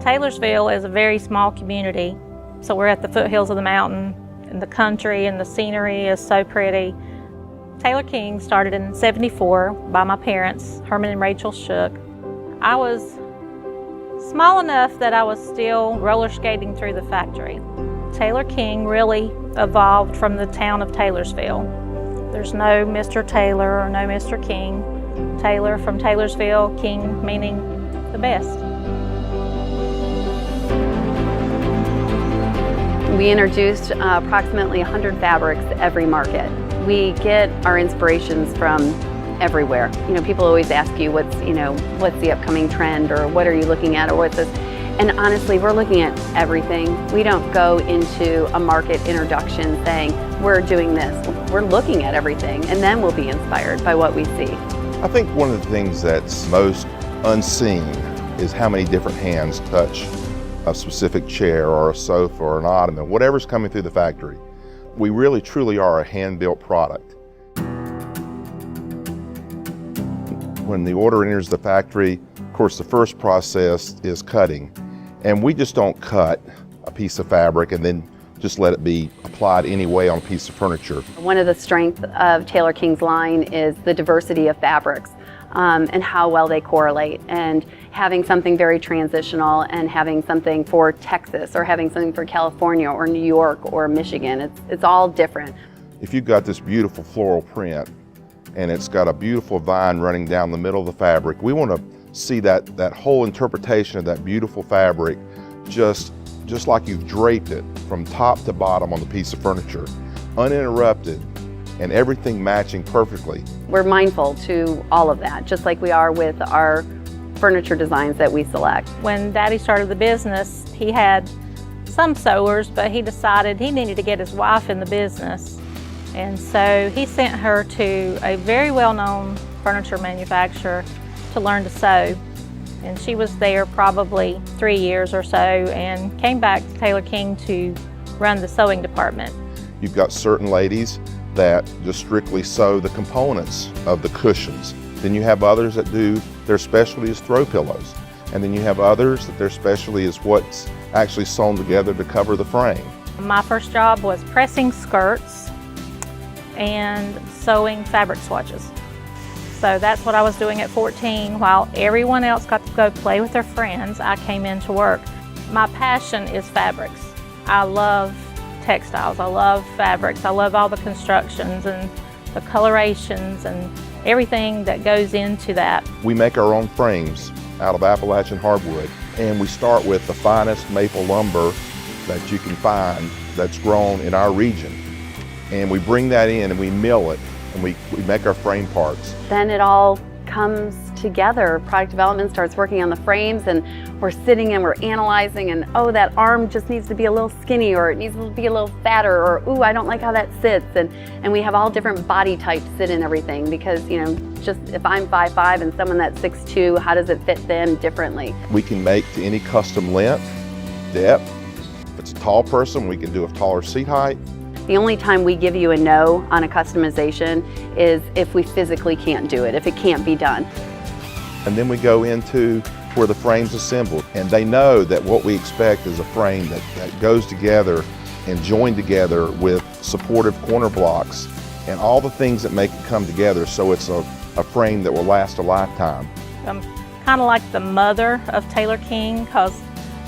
Taylorsville is a very small community, so we're at the foothills of the mountain, and the country and the scenery is so pretty. Taylor King started in '74 by my parents, Herman and Rachel Shook. I was small enough that I was still roller skating through the factory. Taylor King really evolved from the town of Taylorsville. There's no Mr. Taylor or no Mr. King. Taylor from Taylorsville, King meaning the best. We introduced approximately 100 fabrics every market. We get our inspirations from everywhere. People always ask you what's the upcoming trend, or what are you looking at, or what's this? And honestly, we're looking at everything. We don't go into a market introduction saying, we're doing this. We're looking at everything, and then we'll be inspired by what we see. I think one of the things that's most unseen is how many different hands touch a specific chair or a sofa or an ottoman, whatever's coming through the factory. We really truly are a hand-built product. When the order enters the factory, of course the first process is cutting, and we just don't cut a piece of fabric and then just let it be applied anyway on a piece of furniture. One of the strengths of Taylor King's line is the diversity of fabrics and how well they correlate, and having something very transitional and having something for Texas or having something for California or New York or Michigan. It's all different. If you've got this beautiful floral print and it's got a beautiful vine running down the middle of the fabric, we want to see that whole interpretation of that beautiful fabric just like you've draped it from top to bottom on the piece of furniture, uninterrupted, and everything matching perfectly. We're mindful to all of that, just like we are with our furniture designs that we select. When Daddy started the business, he had some sewers, but he decided he needed to get his wife in the business. And so he sent her to a very well-known furniture manufacturer to learn to sew. And she was there probably 3 years or so and came back to Taylor King to run the sewing department. You've got certain ladies that just strictly sew the components of the cushions. Then you have others that do their specialty is throw pillows. And then you have others that their specialty is what's actually sewn together to cover the frame. My first job was pressing skirts and sewing fabric swatches. So that's what I was doing at 14. While everyone else got to go play with their friends, I came in to work. My passion is fabrics. I love textiles, I love fabrics, I love all the constructions and the colorations and everything that goes into that. We make our own frames out of Appalachian hardwood, and we start with the finest maple lumber that you can find that's grown in our region. And we bring that in and we mill it, and we make our frame parts. Then it all comes together. Product development starts working on the frames, and we're sitting and we're analyzing, and oh, that arm just needs to be a little skinny, or it needs to be a little fatter, or ooh, I don't like how that sits. And we have all different body types sit in everything, because just if I'm 5'5" and someone that's 6'2", how does it fit them differently? We can make to any custom length, depth. If it's a tall person, we can do a taller seat height. The only time we give you a no on a customization is if we physically can't do it, if it can't be done. And then we go into where the frame's assembled, and they know that what we expect is a frame that goes together and joined together with supportive corner blocks and all the things that make it come together, so it's a frame that will last a lifetime. I'm kind of like the mother of Taylor King, because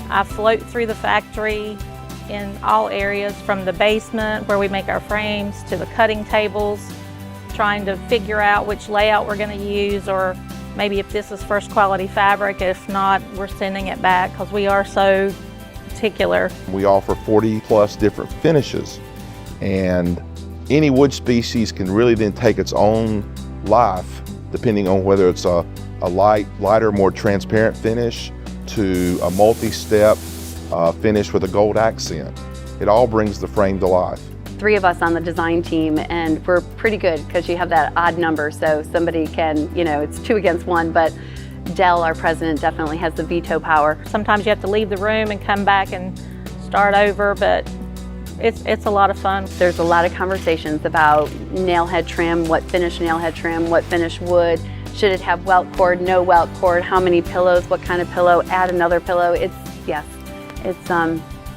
I float through the factory in all areas, from the basement where we make our frames to the cutting tables, trying to figure out which layout we're going to use, or maybe if this is first quality fabric. If not, we're sending it back because we are so particular. We offer 40 plus different finishes, and any wood species can really then take its own life depending on whether it's a lighter, more transparent finish to a multi-step finish with a gold accent. It all brings the frame to life. 3 of us on the design team, and we're pretty good because you have that odd number, so somebody can, it's 2 against 1, but Dell, our president, definitely has the veto power. Sometimes you have to leave the room and come back and start over, but it's a lot of fun. There's a lot of conversations about nail head trim, what finish nail head trim, what finish wood, should it have welt cord, no welt cord, how many pillows, what kind of pillow, add another pillow. It's yes. It's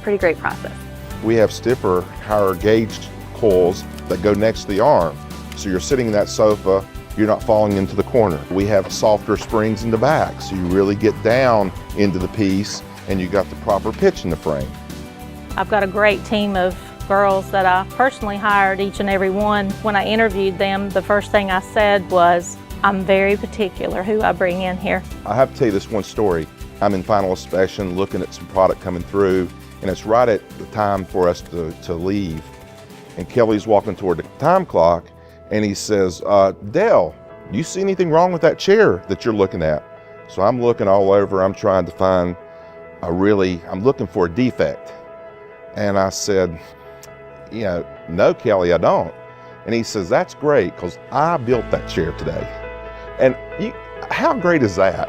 pretty great process. We have stiffer, higher gauged coils that go next to the arm. So you're sitting in that sofa, you're not falling into the corner. We have softer springs in the back, so you really get down into the piece and you got the proper pitch in the frame. I've got a great team of girls that I personally hired, each and every one. When I interviewed them, the first thing I said was, I'm very particular who I bring in here. I have to tell you this one story. I'm in final inspection, looking at some product coming through, and it's right at the time for us to leave. And Kelly's walking toward the time clock, and he says, Dale, do you see anything wrong with that chair that you're looking at? So I'm looking all over, I'm trying to find I'm looking for a defect. And I said, no, Kelly, I don't. And he says, that's great, because I built that chair today. And how great is that?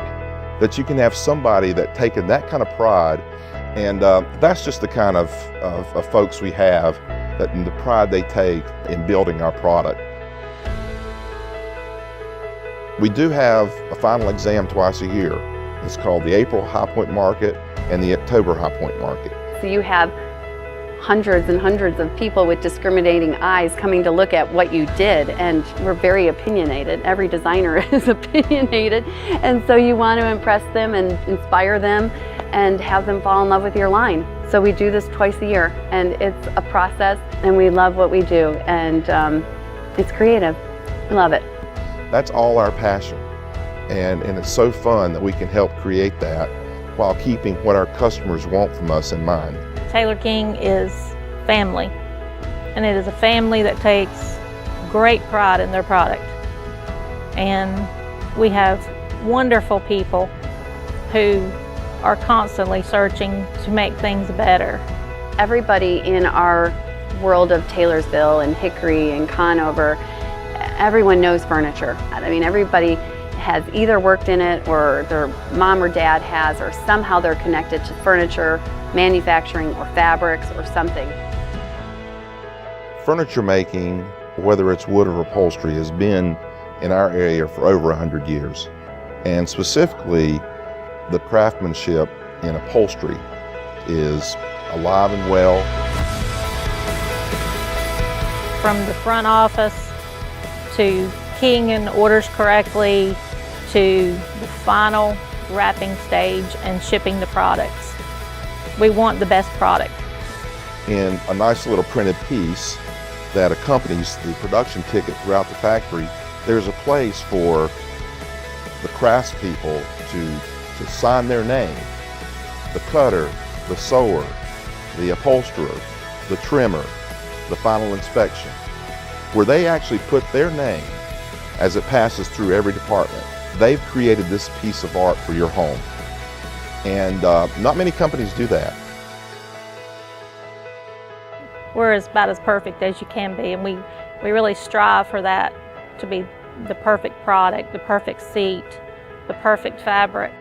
That you can have somebody that taken that kind of pride, and that's just the kind of folks we have, that the pride they take in building our product. We do have a final exam twice a year. It's called the April High Point Market and the October High Point Market. So you have hundreds and hundreds of people with discriminating eyes coming to look at what you did, and we're very opinionated. Every designer is opinionated, and so you want to impress them and inspire them and have them fall in love with your line. So we do this twice a year, and it's a process, and we love what we do, and it's creative. We love it. That's all our passion, and it's so fun that we can help create that while keeping what our customers want from us in mind. Taylor King is family, and it is a family that takes great pride in their product. And we have wonderful people who are constantly searching to make things better. Everybody in our world of Taylorsville and Hickory and Conover, everyone knows furniture. I mean, everybody has either worked in it, or their mom or dad has, or somehow they're connected to furniture, manufacturing, or fabrics, or something. Furniture making, whether it's wood or upholstery, has been in our area for over 100 years. And specifically, the craftsmanship in upholstery is alive and well. From the front office to keying in orders correctly to the final wrapping stage and shipping the products. We want the best product. In a nice little printed piece that accompanies the production ticket throughout the factory, there's a place for the craftspeople to sign their name. The cutter, the sewer, the upholsterer, the trimmer, the final inspection, where they actually put their name as it passes through every department. They've created this piece of art for your home. And not many companies do that. We're about as perfect as you can be, and we really strive for that, to be the perfect product, the perfect seat, the perfect fabric.